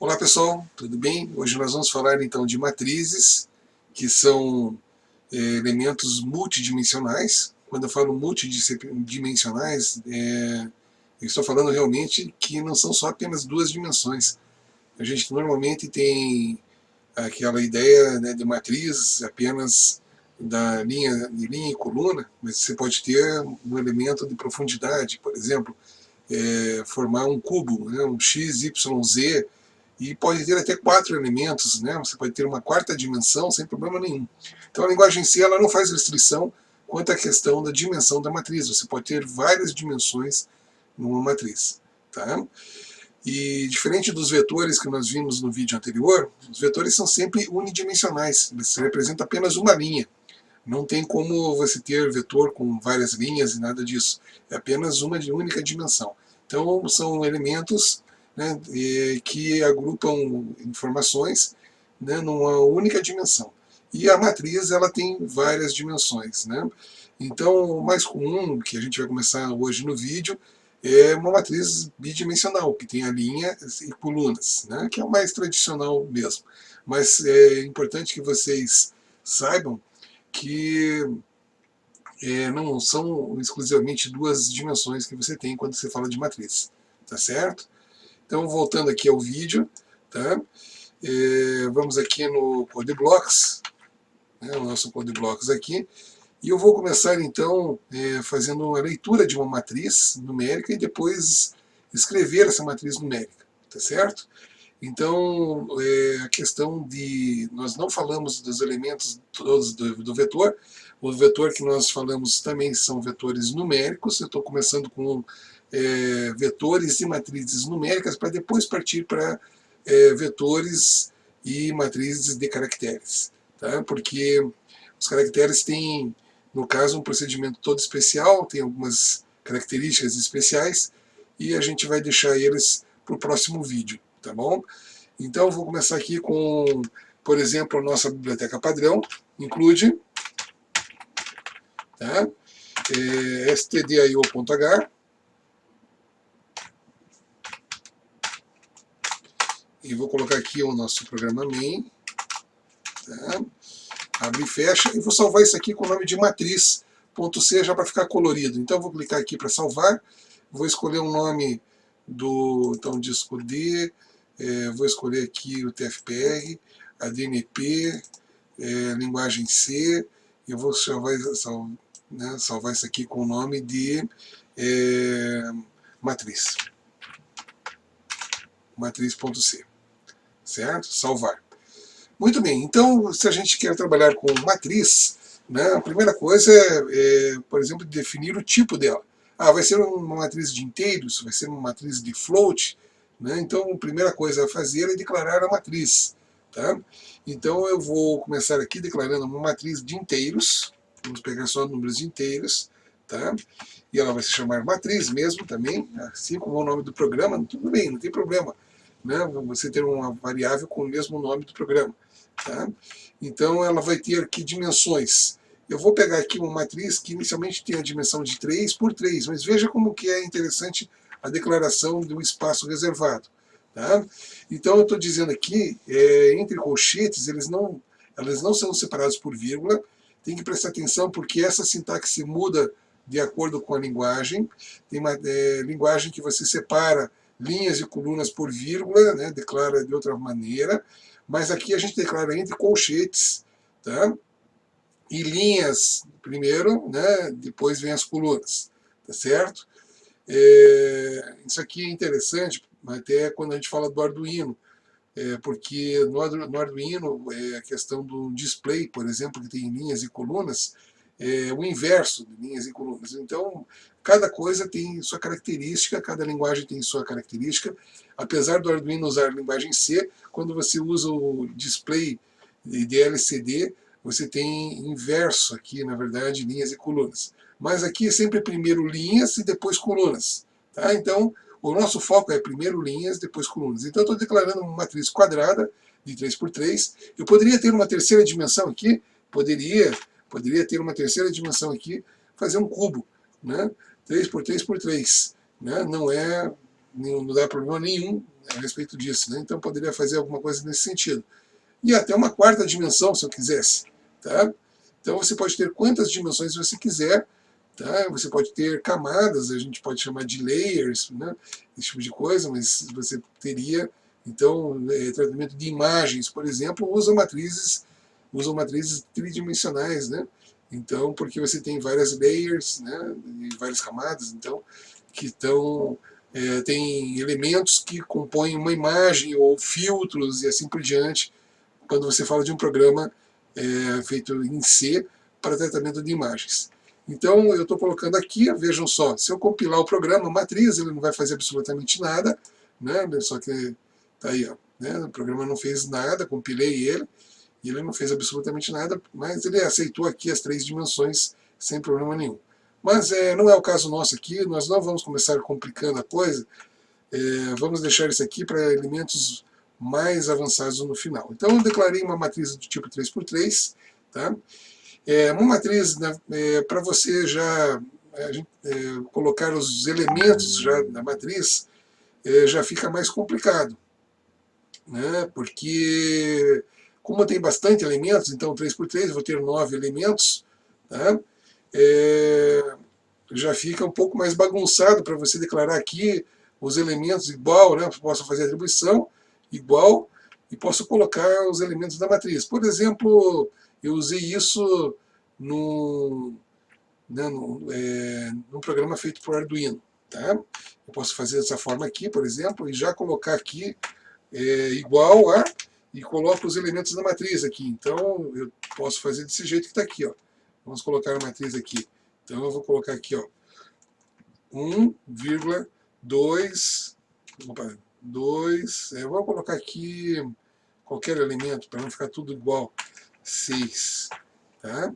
Olá pessoal, tudo bem? Hoje nós vamos falar então de matrizes, que são elementos multidimensionais. Quando eu falo multidimensionais, eu estou falando realmente que não são só apenas duas dimensões. A gente normalmente tem aquela ideia, né, de matriz apenas de linha e coluna, mas você pode ter um elemento de profundidade, por exemplo, formar um cubo, né, um x, y, z, e pode ter até 4 elementos, né? Você pode ter uma quarta dimensão sem problema nenhum. Então a linguagem em si ela não faz restrição quanto à questão da dimensão da matriz. Você pode ter várias dimensões numa matriz. Tá? E diferente dos vetores que nós vimos no vídeo anterior, os vetores são sempre unidimensionais. Eles representam apenas uma linha. Não tem como você ter vetor com várias linhas e nada disso. É apenas uma única dimensão. Então são elementos, né, que agrupam informações, né, numa única dimensão. E a matriz ela tem várias dimensões. Né? Então o mais comum, que a gente vai começar hoje no vídeo, é uma matriz bidimensional, que tem a linha e colunas, né, que é o mais tradicional mesmo. Mas é importante que vocês saibam que não são exclusivamente duas dimensões que você tem quando você fala de matriz, tá certo? Então, voltando aqui ao vídeo, tá? Vamos aqui no CodeBlocks, né, o nosso CodeBlocks aqui, e eu vou começar então fazendo uma leitura de uma matriz numérica e depois escrever essa matriz numérica, tá certo? Então, a questão de... Nós não falamos dos elementos todos do vetor. O vetor que nós falamos também são vetores numéricos. Eu estou começando com vetores e matrizes numéricas para depois partir para vetores e matrizes de caracteres. Tá? Porque os caracteres têm, no caso, um procedimento todo especial, tem algumas características especiais e a gente vai deixar eles para o próximo vídeo. Tá bom? Então vou começar aqui com, por exemplo, a nossa biblioteca padrão, include, tá? stdio.h, e vou colocar aqui o nosso programa main, tá? Abre e fecha, e vou salvar isso aqui com o nome de matriz.c já para ficar colorido. Então vou clicar aqui para salvar, vou escolher um nome do disco D, vou escolher aqui o TFPR, a DNP, linguagem C, e eu vou salvar isso aqui com o nome de matriz. Matriz.c. Certo? Salvar. Muito bem, então se a gente quer trabalhar com matriz, né, a primeira coisa por exemplo, definir o tipo dela. Vai ser uma matriz de inteiros, vai ser uma matriz de float, né? Então a primeira coisa a fazer é declarar a matriz. Tá? Então eu vou começar aqui declarando uma matriz de inteiros, vamos pegar só números inteiros, tá? E ela vai se chamar matriz mesmo também, assim como o nome do programa, tudo bem, não tem problema, né? Você ter uma variável com o mesmo nome do programa. Tá? Então ela vai ter aqui dimensões. Eu vou pegar aqui uma matriz que inicialmente tem a dimensão de 3 por 3, mas veja como que é interessante a declaração de um espaço reservado. Tá? Então eu estou dizendo aqui, entre colchetes, eles não são separados por vírgula, tem que prestar atenção porque essa sintaxe muda de acordo com a linguagem. Tem uma linguagem que você separa linhas e colunas por vírgula, né, declara de outra maneira, mas aqui a gente declara entre colchetes, tá? E linhas primeiro, né, depois vem as colunas, tá certo? Isso aqui é interessante, até quando a gente fala do Arduino, porque no Arduino, a questão do display, por exemplo, que tem linhas e colunas, é o inverso de linhas e colunas. Então, cada coisa tem sua característica, cada linguagem tem sua característica. Apesar do Arduino usar a linguagem C, quando você usa o display de LCD, você tem inverso aqui, na verdade, linhas e colunas. Mas aqui é sempre primeiro linhas e depois colunas. Tá? Então, o nosso foco é primeiro linhas, depois colunas. Então, eu estou declarando uma matriz quadrada de 3 por 3. Eu poderia ter uma terceira dimensão aqui? Poderia ter uma terceira dimensão aqui, fazer um cubo, né? 3 por 3 por 3. Né? Não dá problema nenhum a respeito disso, né? Então poderia fazer alguma coisa nesse sentido. E até uma quarta dimensão, se eu quisesse. Tá? Então você pode ter quantas dimensões você quiser. Tá? Você pode ter camadas, a gente pode chamar de layers, né? Esse tipo de coisa, mas você teria, então, tratamento de imagens, por exemplo, usam matrizes tridimensionais, né? Então, porque você tem várias layers, né? E várias camadas, então, que estão tem elementos que compõem uma imagem ou filtros e assim por diante, quando você fala de um programa feito em C para tratamento de imagens. Então, eu estou colocando aqui, vejam só, se eu compilar o programa matriz, ele não vai fazer absolutamente nada, né? Só que tá aí, ó, né? O programa não fez nada, compilei ele, e ele não fez absolutamente nada, mas ele aceitou aqui as 3 dimensões sem problema nenhum. Mas não é o caso nosso aqui, nós não vamos começar complicando a coisa, vamos deixar isso aqui para elementos mais avançados no final. Então eu declarei uma matriz do tipo 3x3, tá? Uma matriz, né, para você já colocar os elementos já na matriz, já fica mais complicado, né? Porque como tem bastante elementos, então 3x3, eu vou ter 9 elementos, tá? Já fica um pouco mais bagunçado para você declarar aqui os elementos igual, né? Posso fazer atribuição igual e posso colocar os elementos da matriz. Por exemplo, eu usei isso num, né, num programa feito por Arduino. Tá? Eu posso fazer dessa forma aqui, por exemplo, e já colocar aqui igual a, e coloco os elementos da matriz aqui. Então, eu posso fazer desse jeito que está aqui. Ó. Vamos colocar a matriz aqui. Então, eu vou colocar aqui, ó, 1,2, opa, 2, vou colocar aqui qualquer elemento, para não ficar tudo igual, 6. Tá?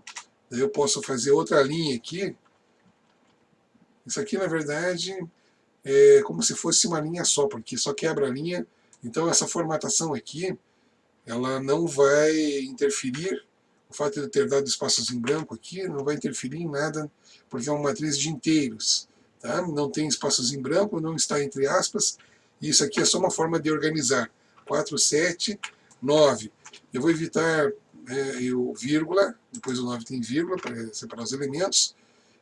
Daí eu posso fazer outra linha aqui. Isso aqui, na verdade, é como se fosse uma linha só, porque só quebra a linha. Então, essa formatação aqui, ela não vai interferir. O fato de eu ter dado espaços em branco aqui não vai interferir em nada, porque é uma matriz de inteiros. Tá? Não tem espaços em branco, não está entre aspas. E isso aqui é só uma forma de organizar. 4, 7, 9. Eu vou evitar o vírgula, depois o 9 tem vírgula para separar os elementos.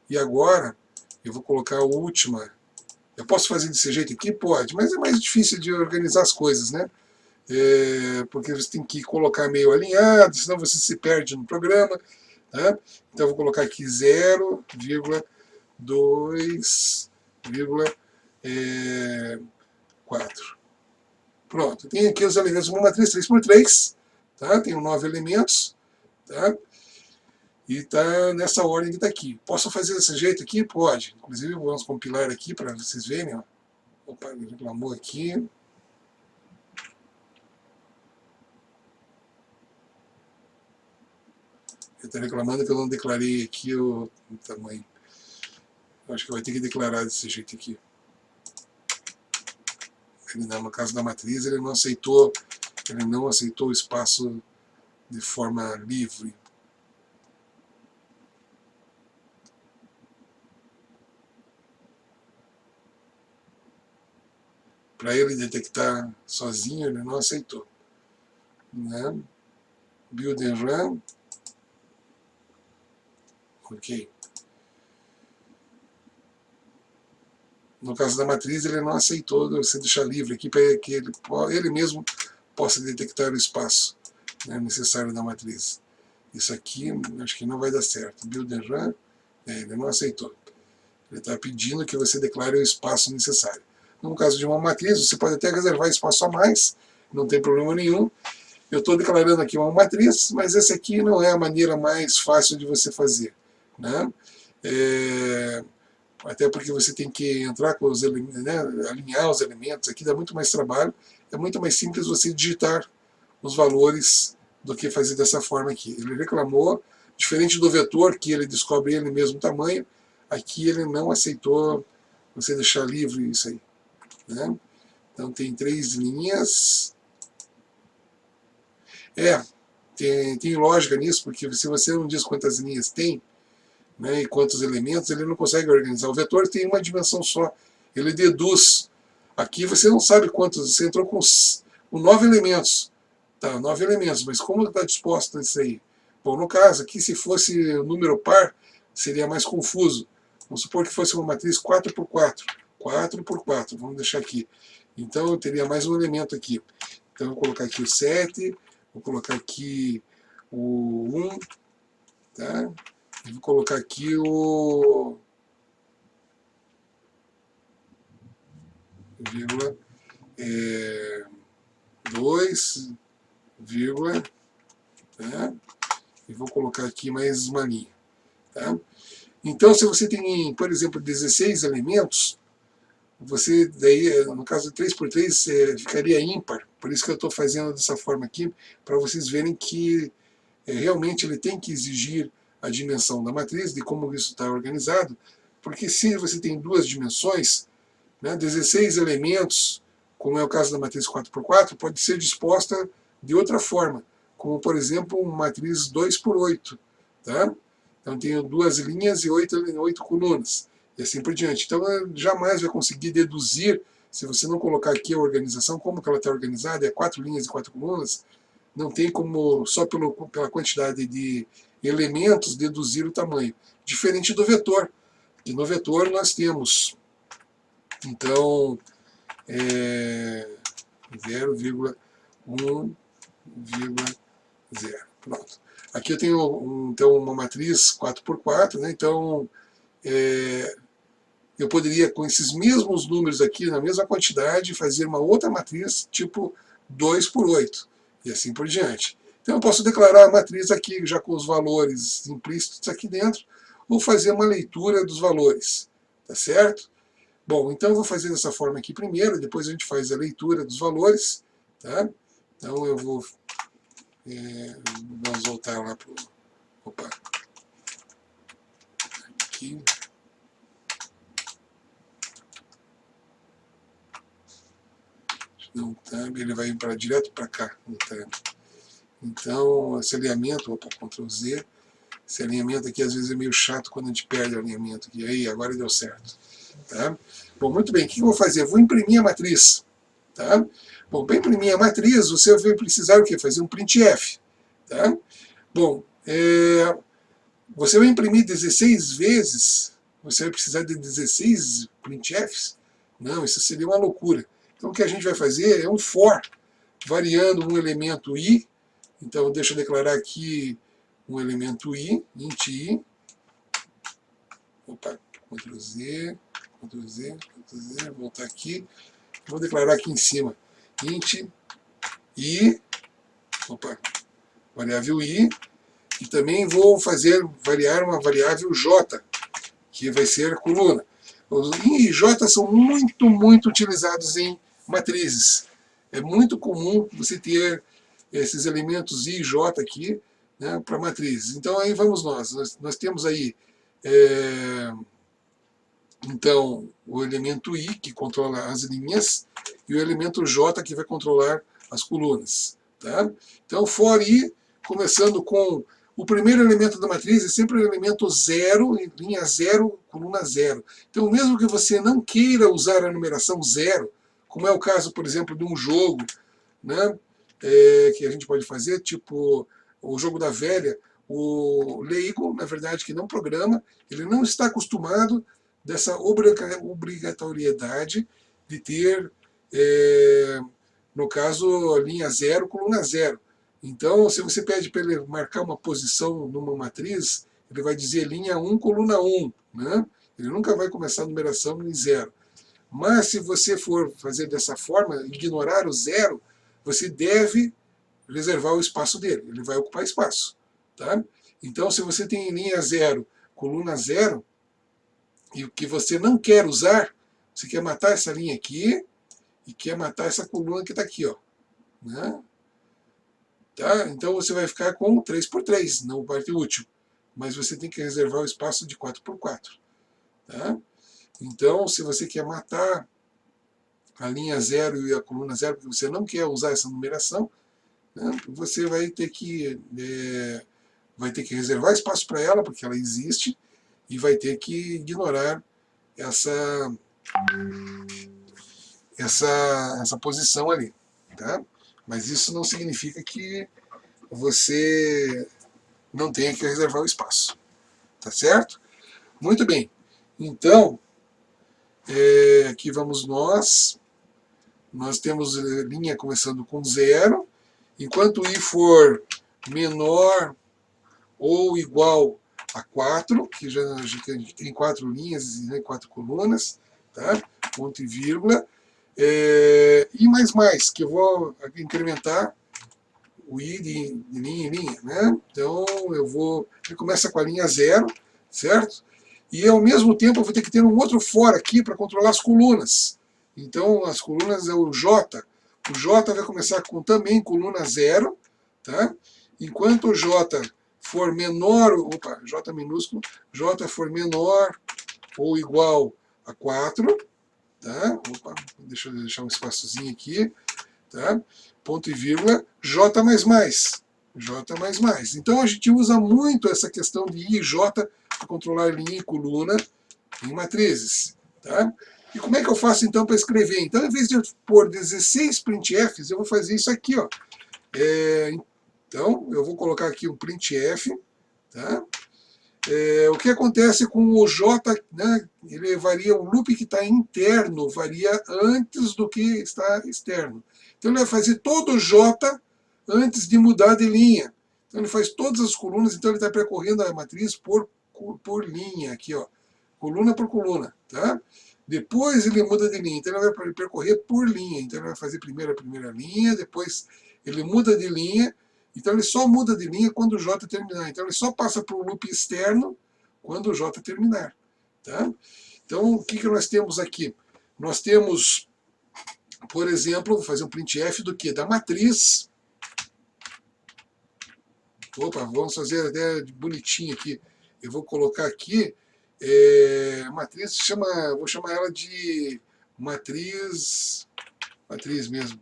E agora eu vou colocar a última. Eu posso fazer desse jeito aqui? Pode, mas é mais difícil de organizar as coisas, né? Porque você tem que colocar meio alinhado, senão você se perde no programa. Tá? Então eu vou colocar aqui 0,2,4. Pronto, tem aqui os elementos de uma matriz 3x3, tá? Tenho 9 elementos, tá? E está nessa ordem que está aqui. Posso fazer desse jeito aqui? Pode. Inclusive, vamos compilar aqui para vocês verem. Ó. Opa, ele reclamou aqui. Ele está reclamando que eu não declarei aqui o tamanho. Eu acho que vai ter que declarar desse jeito aqui. Ele, no caso da matriz, ele não aceitou o espaço de forma livre. Para ele detectar sozinho, ele não aceitou. Né? Build and run. Ok. No caso da matriz, ele não aceitou você deixar livre aqui para que ele mesmo possa detectar o espaço, né, necessário da matriz. Isso aqui, acho que não vai dar certo. Build and run, ele não aceitou. Ele está pedindo que você declare o espaço necessário. No caso de uma matriz, você pode até reservar espaço a mais, não tem problema nenhum. Eu estou declarando aqui uma matriz, mas essa aqui não é a maneira mais fácil de você fazer. Né? Até porque você tem que entrar com os elementos, né, alinhar os elementos, aqui dá muito mais trabalho, é muito mais simples você digitar os valores do que fazer dessa forma aqui. Ele reclamou, diferente do vetor, que ele descobre ele mesmo tamanho, aqui ele não aceitou você deixar livre isso aí. Né? Então tem 3 linhas. Tem lógica nisso, porque se você não diz quantas linhas tem, né, e quantos elementos, ele não consegue organizar. O vetor tem uma dimensão só. Ele deduz Aqui você não sabe quantos, você entrou com 9 elementos. Tá, 9 elementos, mas como está disposto isso aí? Bom, no caso, aqui se fosse número par, seria mais confuso. Vamos supor que fosse uma matriz 4x4. 4x4, vamos deixar aqui. Então eu teria mais um elemento aqui. Então eu vou colocar aqui o 7, vou colocar aqui o 1, tá? E vou colocar aqui o vírgula 2, vírgula, tá? E vou colocar aqui mais uma linha, tá? Então, se você tem, por exemplo, 16 elementos, você, daí, no caso de 3x3, ficaria ímpar. Por isso que eu estou fazendo dessa forma aqui, para vocês verem que realmente ele tem que exigir a dimensão da matriz, de como isso está organizado, porque se você tem duas dimensões, né, 16 elementos, como é o caso da matriz 4x4, pode ser disposta de outra forma, como, por exemplo, uma matriz 2x8. Tá? Então, tenho duas linhas e 8 colunas, e assim por diante. Então, jamais vai conseguir deduzir, se você não colocar aqui a organização, como que ela está organizada, é 4 linhas e 4 colunas, não tem como, só pela quantidade de elementos, deduzir o tamanho. Diferente do vetor, que no vetor nós temos, então, 0,1,0. Pronto. Aqui eu tenho então uma matriz 4x4, né? Então eu poderia, com esses mesmos números aqui, na mesma quantidade, fazer uma outra matriz tipo 2x8, e assim por diante. Então eu posso declarar a matriz aqui, já com os valores implícitos aqui dentro, ou fazer uma leitura dos valores, tá certo? Bom, então eu vou fazer dessa forma aqui primeiro, depois a gente faz a leitura dos valores, tá? Então eu vou... vamos voltar lá para o... Opa! Aqui. Não tab, ele vai para direto para cá, no tab. Então, esse alinhamento, opa, Ctrl Z, esse alinhamento aqui às vezes é meio chato quando a gente perde o alinhamento aqui. Aí, agora deu certo. Tá? Bom, muito bem, o que eu vou fazer? Eu vou imprimir a matriz. Tá? Bom, para imprimir a matriz, você vai precisar o quê? Fazer um printf. Tá? Bom, você vai imprimir 16 vezes, você vai precisar de 16 printfs? Não, isso seria uma loucura. Então o que a gente vai fazer é um for, variando um elemento i. Então deixa eu declarar aqui um elemento i, int i. Opa, Ctrl Z, Ctrl Z, Ctrl Z, voltar aqui. Vou declarar aqui em cima, int i, opa, variável i, e também vou variar uma variável j, que vai ser coluna. Os i e j são muito utilizados em matrizes. É muito comum você ter esses elementos i e j aqui, né, para matrizes. Então aí vamos nós temos aí então o elemento i, que controla as linhas, e o elemento j, que vai controlar as colunas. Tá? Então for i, começando com o primeiro elemento da matriz, é sempre o elemento 0, linha 0, coluna 0. Então mesmo que você não queira usar a numeração 0, como é o caso, por exemplo, de um jogo, né, que a gente pode fazer, tipo o jogo da velha, o leigo, na verdade, que não programa, ele não está acostumado dessa obrigatoriedade de ter, no caso, linha 0, coluna 0. Então, se você pede para ele marcar uma posição numa matriz, ele vai dizer linha 1, coluna 1. Né? Ele nunca vai começar a numeração em 0. Mas se você for fazer dessa forma, ignorar o 0, você deve reservar o espaço dele. Ele vai ocupar espaço. Tá? Então, se você tem linha 0, coluna 0, e o que você não quer usar, você quer matar essa linha aqui e quer matar essa coluna que está aqui. Ó, né? Tá? Então, você vai ficar com 3x3, não parte útil. Mas você tem que reservar o espaço de 4x4. Tá? Então, se você quer matar a linha 0 e a coluna 0, porque você não quer usar essa numeração, né, você vai ter que reservar espaço para ela, porque ela existe, e vai ter que ignorar essa posição ali. Tá? Mas isso não significa que você não tenha que reservar o espaço. Tá certo? Muito bem. Então, aqui vamos nós. Nós temos linha começando com 0. Enquanto i for menor ou igual a 4, que já tem 4 linhas e 4 colunas, tá? Ponto e vírgula. E mais, que eu vou incrementar o i de linha em linha, né? Então, ele começa com a linha 0, certo? E ao mesmo tempo eu vou ter que ter um outro for aqui para controlar as colunas. Então, as colunas é o J. O J vai começar com também coluna 0, tá? Enquanto o J for menor, J minúsculo, J for menor ou igual a 4, tá? Deixa eu deixar um espaçozinho aqui, tá? Ponto e vírgula, J mais. J mais. Então a gente usa muito essa questão de I e J para controlar linha e coluna em matrizes, tá? E como é que eu faço então para escrever? Então, em vez de eu pôr 16 printfs, eu vou fazer isso aqui, ó. Então, eu vou colocar aqui um printf, tá? O que acontece com o J, né, ele varia, o loop que está interno varia antes do que está externo. Então ele vai fazer todo o J antes de mudar de linha. Então ele faz todas as colunas, então ele está percorrendo a matriz por linha, aqui, ó, coluna por coluna, tá? Depois ele muda de linha, então ele vai percorrer por linha. Então ele vai fazer primeiro a primeira linha, depois ele muda de linha. Então ele só muda de linha quando o J terminar. Então ele só passa para o loop externo quando o J terminar. Tá? Então o que nós temos aqui? Nós temos, por exemplo, vou fazer um printf do que? Da matriz. Opa, vamos fazer até bonitinho aqui. Eu vou colocar aqui a matriz, vou chamar ela de matriz mesmo.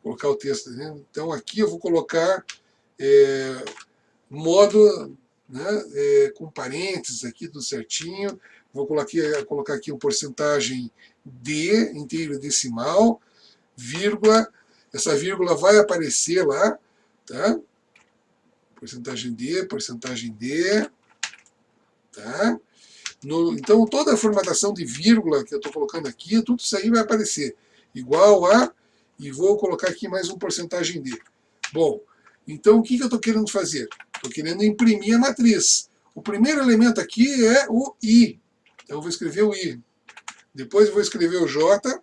Vou colocar o texto, né? Então aqui eu vou colocar modo, né, com parênteses aqui, tudo certinho. Vou colocar aqui um porcentagem D, inteiro decimal, vírgula. Essa vírgula vai aparecer lá, tá? Porcentagem D, tá? Então, toda a formatação de vírgula que eu estou colocando aqui, tudo isso aí vai aparecer. Igual a, e vou colocar aqui mais um porcentagem D. Bom, então o que eu estou querendo fazer? Estou querendo imprimir a matriz. O primeiro elemento aqui é o I. Então eu vou escrever o I. Depois eu vou escrever o J.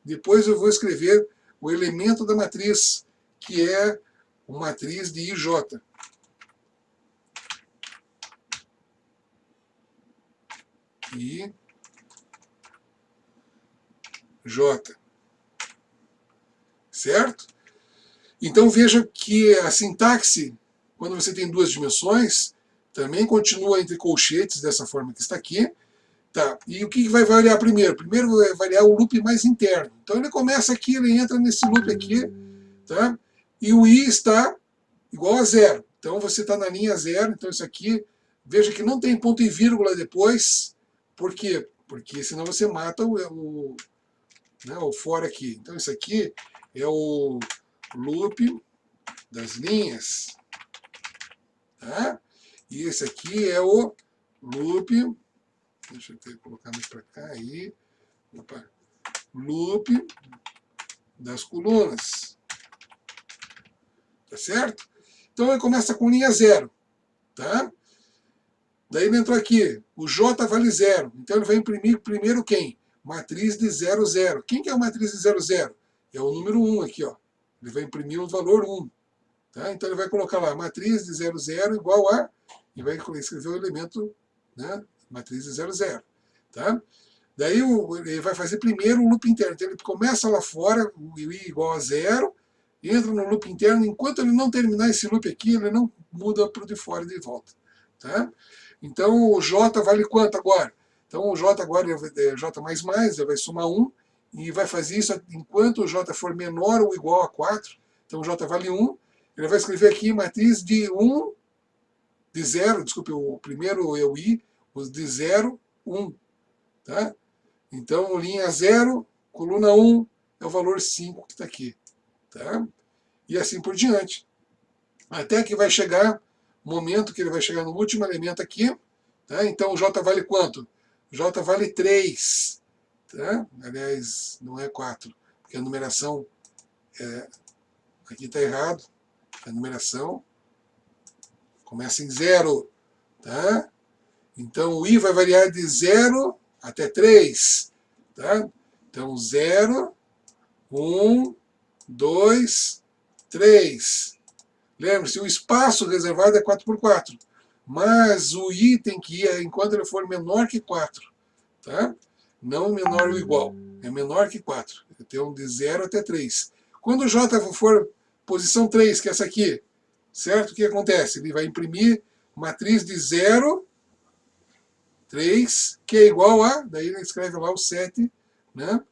Depois eu vou escrever o elemento da matriz, que é uma matriz de IJ. I, J. Certo? Então veja que a sintaxe, quando você tem duas dimensões, também continua entre colchetes, dessa forma que está aqui. Tá. E o que vai variar primeiro? Primeiro vai variar o loop mais interno. Então ele começa aqui, ele entra nesse loop aqui, tá? E o I está igual a 0. Então você está na linha 0, então isso aqui, veja que não tem ponto e vírgula depois. Por quê? Porque senão você mata o for aqui. Então isso aqui é o loop das linhas. Tá? E esse aqui é o loop, deixa eu colocar mais para cá aí, loop das colunas. Tá certo? Então ele começa com linha 0. Tá? Daí ele entrou aqui, o J vale 0. Então ele vai imprimir primeiro quem? Matriz de 0, 0. Quem que é a matriz de 0, 0? É o número 1 aqui, ó. Ele vai imprimir o valor 1. Tá? Então ele vai colocar lá, matriz de 0, 0 igual a, e vai escrever o elemento, né, matriz de 0, 0. Tá? Daí ele vai fazer primeiro o loop interno. Então ele começa lá fora, o I igual a 0, entra no loop interno, enquanto ele não terminar esse loop aqui, ele não muda para o de fora de volta. Tá? Então o J vale quanto agora? Então o J agora é J ele vai somar 1, e vai fazer isso enquanto o J for menor ou igual a 4. Então o J vale 1. Ele vai escrever aqui matriz de 1, de 0, desculpe, o primeiro é o I, os de 0, 1. Tá? Então linha 0, Coluna 1 é o valor 5 que está aqui. Tá? E assim por diante. Até que vai chegar o momento que ele vai chegar no último elemento aqui. Tá? Então o J vale quanto? J vale 3. Tá? Aliás, não é 4, porque a numeração aqui está errado. A numeração começa em 0. Tá? Então o I vai variar de 0 até 3. Tá? Então 0, 1, 2, 3. Lembre-se, o espaço reservado é 4x4. Mas o I tem que ir enquanto ele for menor que 4. Tá? Não menor ou igual. É menor que 4. Tem um de 0 até 3. Quando o J for posição 3, que é essa aqui, certo? O que acontece? Ele vai imprimir matriz de 0, 3, que é igual a, daí ele escreve lá o 7, né?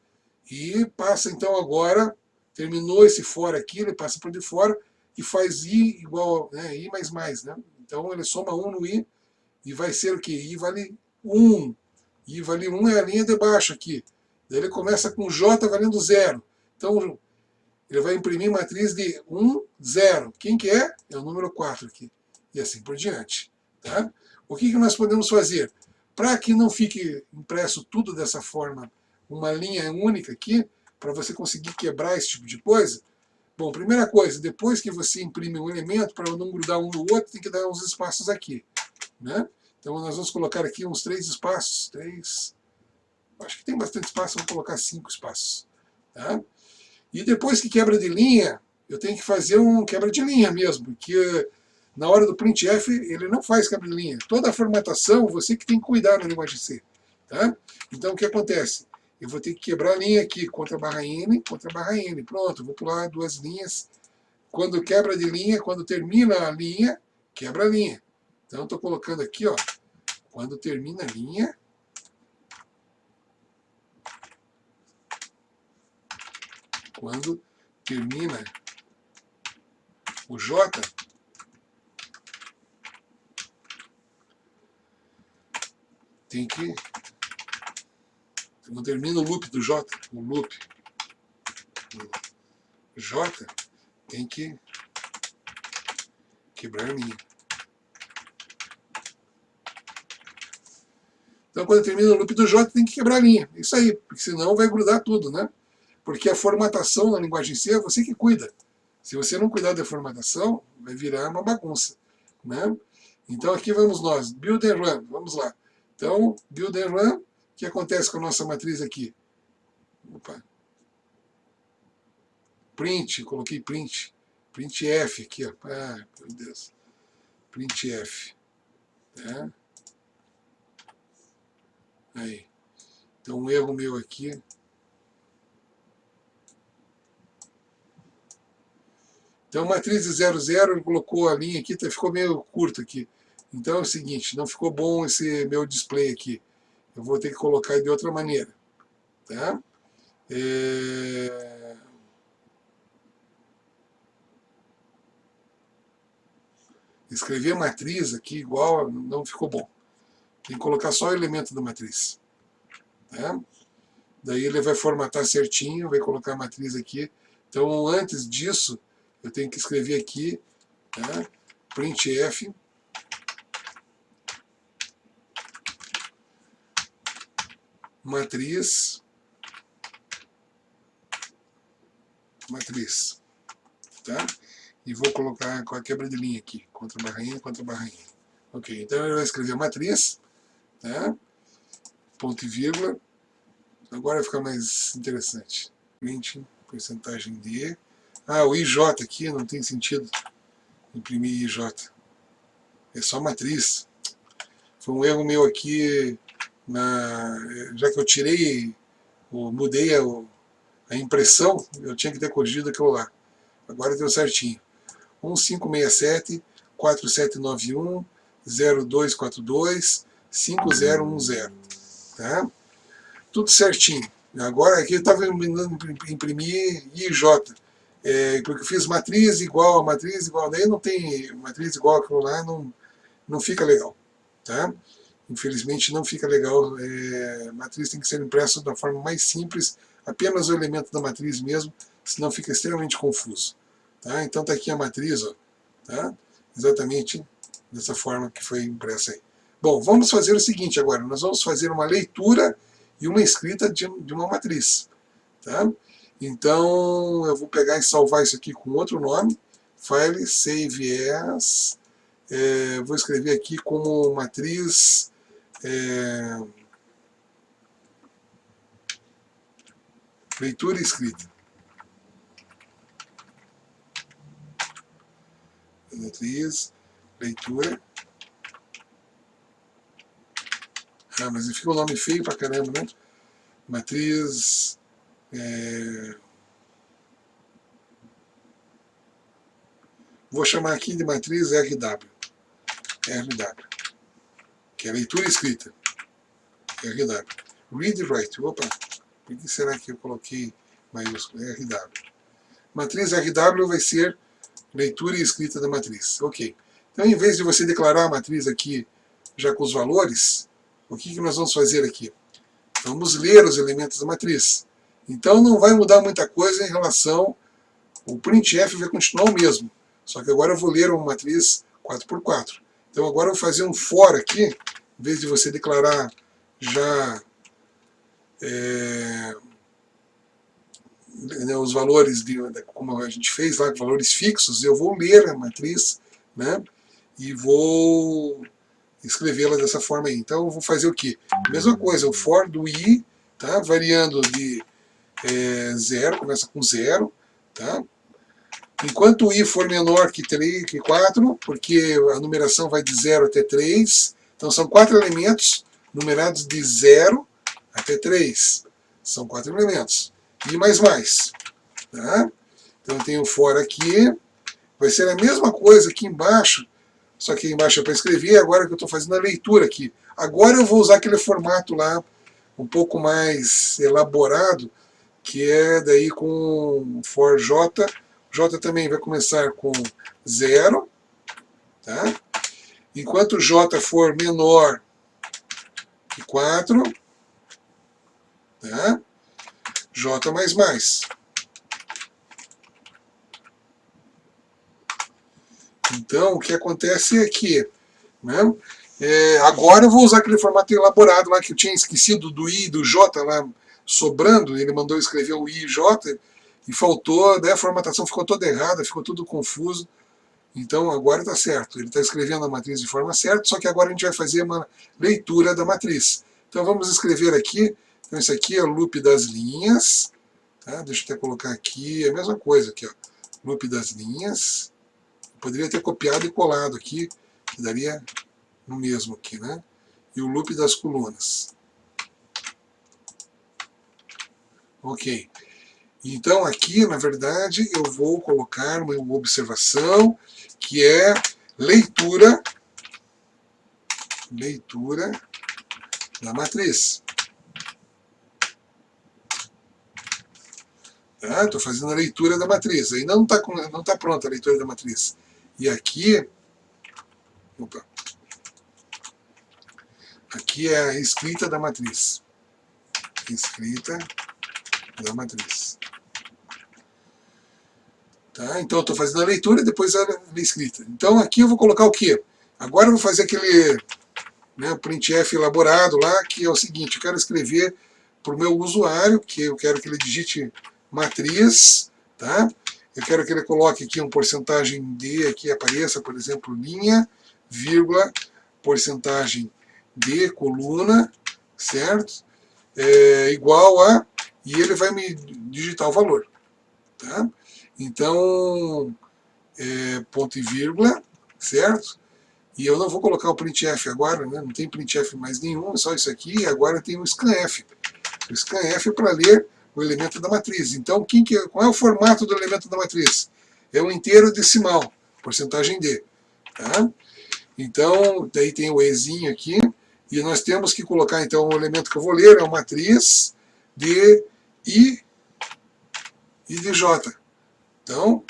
E passa então agora, terminou esse fora aqui, ele passa por de fora e faz I igual, né? I mais mais, né? Então ele soma 1 no I e vai ser o quê? I vale 1. I vale 1 é a linha de baixo aqui. Daí ele começa com J valendo 0. Então ele vai imprimir matriz de 1, 0. Quem que é? É o número 4 aqui. E assim por diante. Tá? O que nós podemos fazer? Para que não fique impresso tudo dessa forma, uma linha única aqui, para você conseguir quebrar esse tipo de coisa. Bom, primeira coisa, depois que você imprime um elemento, para não grudar um no outro, tem que dar uns espaços aqui. Né? Então nós vamos colocar aqui uns 3 espaços. 3. Acho que tem bastante espaço, vamos colocar 5 espaços. Tá? E depois que quebra de linha, eu tenho que fazer um quebra de linha mesmo, porque na hora do printf ele não faz quebra de linha. Toda a formatação você que tem que cuidar na linguagem C. Tá? Então o que acontece? Eu vou ter que quebrar a linha aqui, contra barra N, contra barra N. Pronto, vou pular 2 linhas. Quando quebra de linha, quando termina a linha, quebra a linha. Então estou colocando aqui, ó, quando termina a linha, quando termina o J, tem que... Quando termina o loop do J, o loop do J, tem que quebrar a linha. Então, quando termina o loop do J, tem que quebrar a linha. Isso aí, porque senão vai grudar tudo, né? Porque a formatação na linguagem C é você que cuida. Se você não cuidar da formatação, vai virar uma bagunça. Né? Então aqui vamos nós, build and run, vamos lá. Então, build and run, o que acontece com a nossa matriz aqui? Opa. Print, coloquei print. Printf aqui, ó. Ah, meu Deus. Printf. Tá? Aí. Então um erro meu aqui. Então, matriz de 0, 0, ele colocou a linha aqui, ficou meio curto aqui. Então é o seguinte, não ficou bom esse meu display aqui. Eu vou ter que colocar de outra maneira. Tá? Escrever matriz aqui igual, não ficou bom. Tem que colocar só o elemento da matriz. Tá? Daí ele vai formatar certinho, vai colocar a matriz aqui. Então, antes disso, eu tenho que escrever aqui, tá? Printf, matriz, tá? E vou colocar com a quebra de linha aqui, contra barrinha, contra barrinha. Ok, então ele vai escrever a matriz, tá? Ponto e vírgula. Agora vai ficar mais interessante. Print, porcentagem de... Ah, o IJ aqui não tem sentido imprimir IJ. É só matriz. Foi um erro meu aqui, já que eu tirei, mudei a impressão, eu tinha que ter corrigido aquilo lá. Agora deu certinho. 1567 4791 0242 5010. Tá? Tudo certinho. Agora aqui eu estava imprimir IJ. Porque eu fiz matriz igual a matriz igual. Daí não tem matriz igual aquilo lá, não fica legal. Tá? Infelizmente não fica legal. Matriz tem que ser impressa da forma mais simples, apenas o elemento da matriz mesmo, senão fica extremamente confuso. Tá? Então está aqui a matriz, ó, tá? Exatamente dessa forma que foi impressa aí. Bom, vamos fazer o seguinte agora, nós vamos fazer uma leitura e uma escrita de uma matriz. Tá? Então eu vou pegar e salvar isso aqui com outro nome, file save as, vou escrever aqui como matriz leitura e escrita. Matriz, leitura. Ah, mas fica um nome feio pra caramba, né? Matriz. Vou chamar aqui de matriz RW. RW. Que é leitura e escrita. RW. Read e write. Opa, por que será que eu coloquei maiúsculo? RW. Matriz RW vai ser leitura e escrita da matriz. Ok. Então, em vez de você declarar a matriz aqui já com os valores, o que nós vamos fazer aqui? Vamos ler os elementos da matriz. Então, não vai mudar muita coisa em relação... O printf vai continuar o mesmo. Só que agora eu vou ler uma matriz 4x4. Então, agora eu vou fazer um for aqui, em vez de você declarar já os valores, como a gente fez lá, valores fixos, eu vou ler a matriz, né, e vou escrevê-la dessa forma aí. Então eu vou fazer o quê? Mesma coisa, o for do i, tá, variando de 0, começa com 0, tá? Enquanto o i for menor que 3, que 4, porque a numeração vai de 0 até 3, então são 4 elementos numerados de 0 até 3. São 4 elementos. E mais. Tá? Então eu tenho for aqui. Vai ser a mesma coisa aqui embaixo, só que embaixo é para escrever, agora que eu estou fazendo a leitura aqui. Agora eu vou usar aquele formato lá, um pouco mais elaborado, que é daí com for j. J também vai começar com 0. Tá? Enquanto j for menor que 4, tá? J mais. Então, o que acontece é que, né, agora eu vou usar aquele formato elaborado lá que eu tinha esquecido do I e do J lá sobrando. Ele mandou escrever o I e J e faltou, daí a formatação ficou toda errada, ficou tudo confuso. Então, agora está certo. Ele está escrevendo a matriz de forma certa, só que agora a gente vai fazer uma leitura da matriz. Então, vamos escrever aqui. Então, esse aqui é o loop das linhas. Tá? Deixa eu até colocar aqui a mesma coisa aqui, ó. Loop das linhas. Poderia ter copiado e colado aqui, que daria no mesmo aqui, né? E o loop das colunas. Ok. Então aqui, na verdade, eu vou colocar uma observação que é leitura da matriz. Estou fazendo a leitura da matriz. Ainda não está pronta a leitura da matriz. E aqui, aqui é a escrita da matriz. Escrita da matriz. Tá? Então eu estou fazendo a leitura e depois a escrita. Então aqui eu vou colocar o quê? Agora eu vou fazer aquele, né, printf elaborado lá, que é o seguinte, eu quero escrever para o meu usuário, que eu quero que ele digite matriz, tá? Eu quero que ele coloque aqui um porcentagem D, aqui apareça, por exemplo, linha, vírgula, porcentagem D, coluna, certo? Igual a, e ele vai me digitar o valor, tá? Então, ponto e vírgula, certo? E eu não vou colocar o printf agora, né? Não tem printf mais nenhum, é só isso aqui, e agora tem o scanf. O scanf é para ler o elemento da matriz. Então, qual é o formato do elemento da matriz? É um inteiro decimal, porcentagem D. Tá? Então, daí tem o Ezinho aqui, e nós temos que colocar, então, o elemento que eu vou ler é uma matriz de I e de J. Então,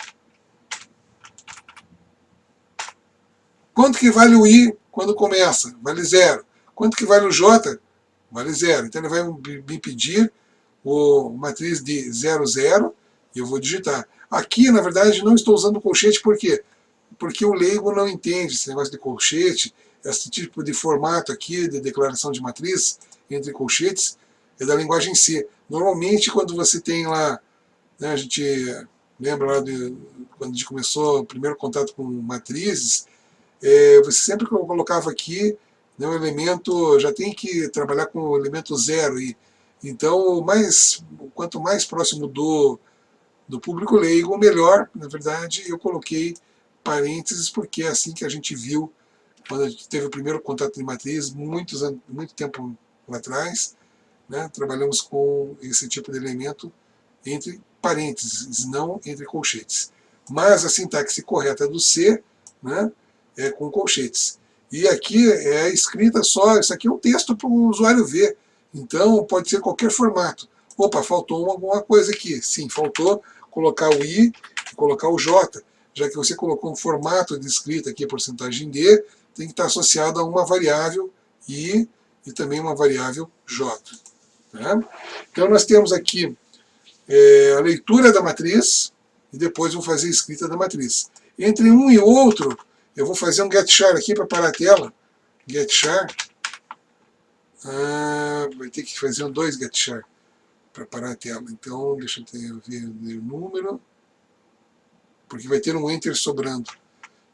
quanto que vale o I quando começa? Vale 0. Quanto que vale o J? Vale 0. Então, ele vai me pedir o matriz de 0, 0, e eu vou digitar. Aqui, na verdade, não estou usando colchete, por quê? Porque o leigo não entende esse negócio de colchete, esse tipo de formato aqui de declaração de matriz entre colchetes, é da linguagem C. Normalmente, quando você tem lá, né, a gente lembra lá de quando a gente começou o primeiro contato com matrizes, você sempre colocava aqui, né, o elemento, já tem que trabalhar com o elemento zero. Então, quanto mais próximo do público leigo, melhor. Na verdade, eu coloquei parênteses, porque é assim que a gente viu quando a gente teve o primeiro contato de matriz, muito tempo lá atrás, né, trabalhamos com esse tipo de elemento entre parênteses, não entre colchetes. Mas a sintaxe correta do C, né, é com colchetes. E aqui é a escrita só, isso aqui é um texto para o usuário ver. Então pode ser qualquer formato. Opa, faltou alguma coisa aqui. Sim, faltou colocar o I e colocar o J. Já que você colocou um formato de escrita aqui, porcentagem D, tem que estar associado a uma variável I e também uma variável J. Tá? Então nós temos aqui a leitura da matriz e depois vou fazer a escrita da matriz. Entre um e outro, eu vou fazer um getchar aqui para parar a tela. Getchar. Vai ter que fazer dois getchar para parar a tela. Então, deixa eu ver o número, porque vai ter um enter sobrando.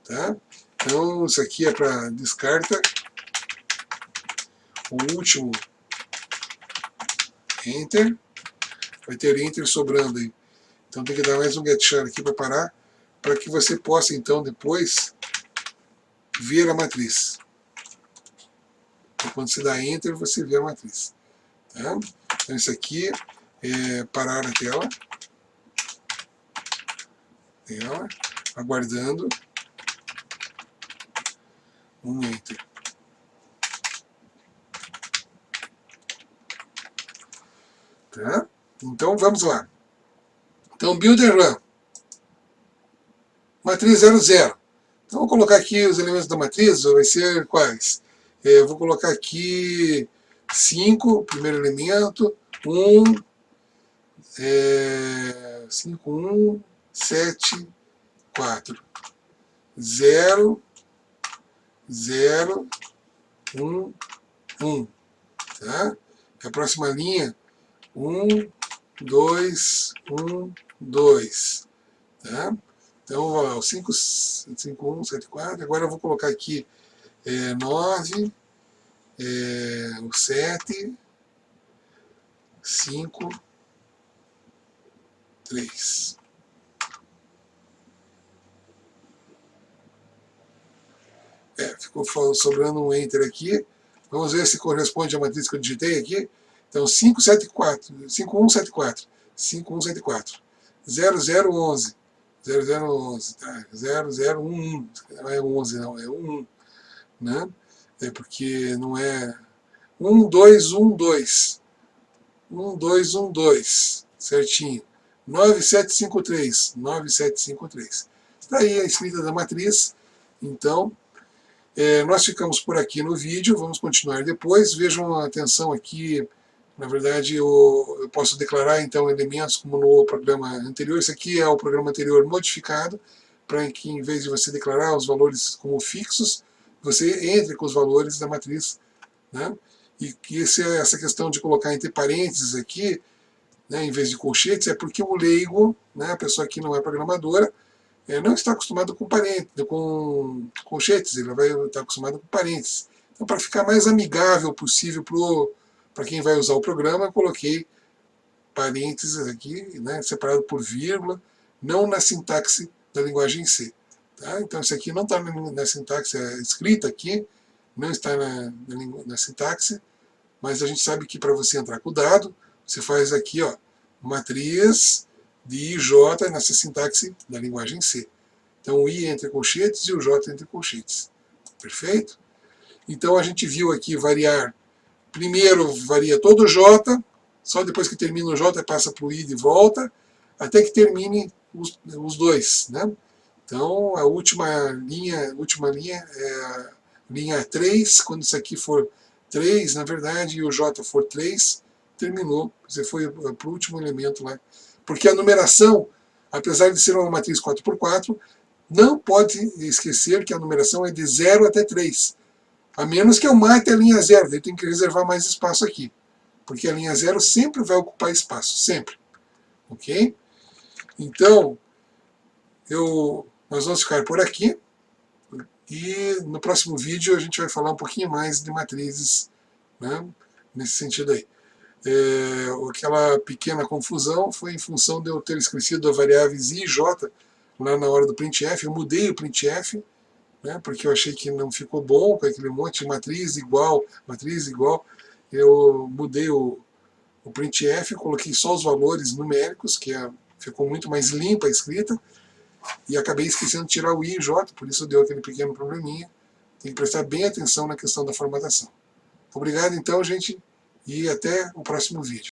Tá? Então, isso aqui é para descarta. O último enter. Vai ter enter sobrando aí. Então tem que dar mais um getchar aqui para parar, para que você possa então depois ver a matriz. Então, quando você dá enter, você vê a matriz. Tá? Então isso aqui é parar a tela. Aguardando um enter. Tá? Então vamos lá. Então builder run. Matriz 00. Então vou colocar aqui os elementos da matriz, vai ser quais? Eu vou colocar aqui 5, primeiro elemento, 1, 5, 1, 7, 4. 0, 0, 1, 1. Tá? A próxima linha, 1, 2, 1, 2. Tá? Então, 5, 5, 1, 7, 4. Agora eu vou colocar aqui 9, o 7, 5, 3. Ficou sobrando um enter aqui. Vamos ver se corresponde à matriz que eu digitei aqui. Então, 574, 5174, 5174, 0011, 0011, tá? 0011, não é 11 não, é 11, né? Porque não é 1212, 1212, certinho. 9753, 9753. Está aí a escrita da matriz. Então, nós ficamos por aqui no vídeo, vamos continuar depois. Vejam a atenção aqui, na verdade eu posso declarar então elementos como no programa anterior. Esse aqui é o programa anterior modificado, para que em vez de você declarar os valores como fixos, você entre com os valores da matriz. Né? E que essa questão de colocar entre parênteses aqui, né, em vez de colchetes, é porque o leigo, né, a pessoa que não é programadora, não está acostumado com colchetes, ele vai estar acostumado com parênteses. Então, para ficar mais amigável possível para quem vai usar o programa, eu coloquei parênteses aqui, né, separado por vírgula, não na sintaxe da linguagem C. Tá? Então, isso aqui não está na sintaxe escrita aqui, não está na sintaxe, mas a gente sabe que para você entrar com o dado, você faz aqui, ó, matriz de I e J nessa sintaxe da linguagem C. Então o I entre colchetes e o J entre colchetes. Perfeito? Então a gente viu aqui variar. Primeiro varia todo o J, só depois que termina o J passa para o I de volta, até que termine os dois. Né? Então a última linha é a linha 3, quando isso aqui for 3, na verdade, e o J for 3, terminou, você foi para o último elemento lá. Porque a numeração, apesar de ser uma matriz 4x4, não pode esquecer que a numeração é de 0 até 3. A menos que eu mate a linha 0, daí tem que reservar mais espaço aqui. Porque a linha 0 sempre vai ocupar espaço, sempre. Ok? Então, nós vamos ficar por aqui. E no próximo vídeo a gente vai falar um pouquinho mais de matrizes, né, nesse sentido aí. Aquela pequena confusão foi em função de eu ter esquecido as variáveis i e j lá na hora do printf. Eu mudei o printf, né, porque eu achei que não ficou bom com aquele monte de matriz igual. Eu mudei o printf, coloquei só os valores numéricos, que ficou muito mais limpa a escrita, e acabei esquecendo de tirar o i e j, por isso deu aquele pequeno probleminha. Tem que prestar bem atenção na questão da formatação. Obrigado então, gente, e até o próximo vídeo.